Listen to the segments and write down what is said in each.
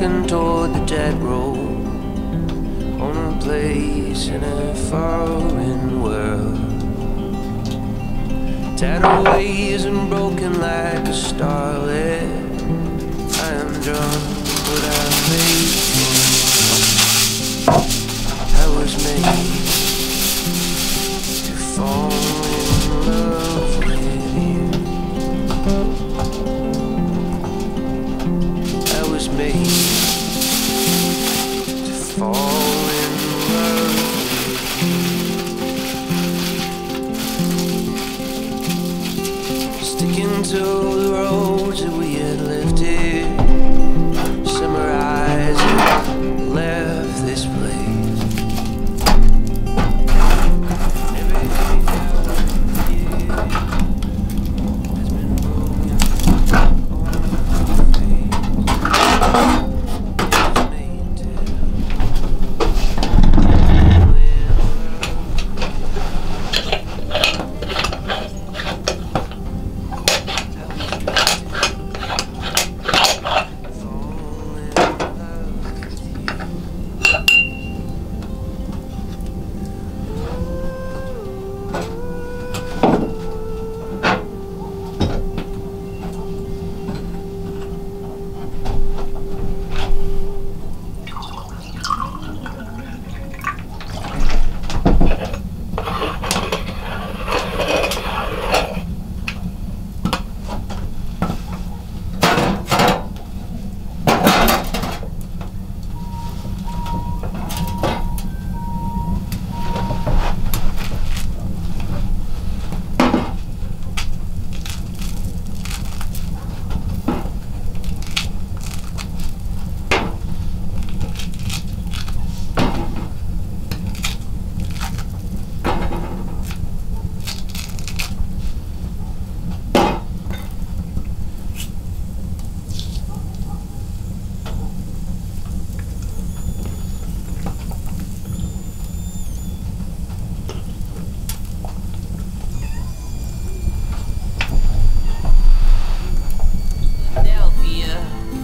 walking toward the dead road, on a place in a foreign world. Tattered waves and broken like a starlet. I am drunk, but I'm faithful. I was made to fall in love with you. I was made to fall in love with you. Sticking to the roads that we had lifted, summer eyes had left this place.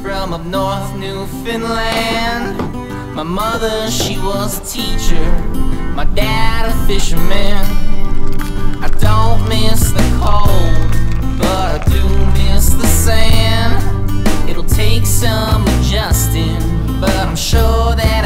From up north Newfoundland. My mother, she was a teacher, my dad a fisherman. I don't miss the cold, but I do miss the sand. It'll take some adjusting, but I'm sure that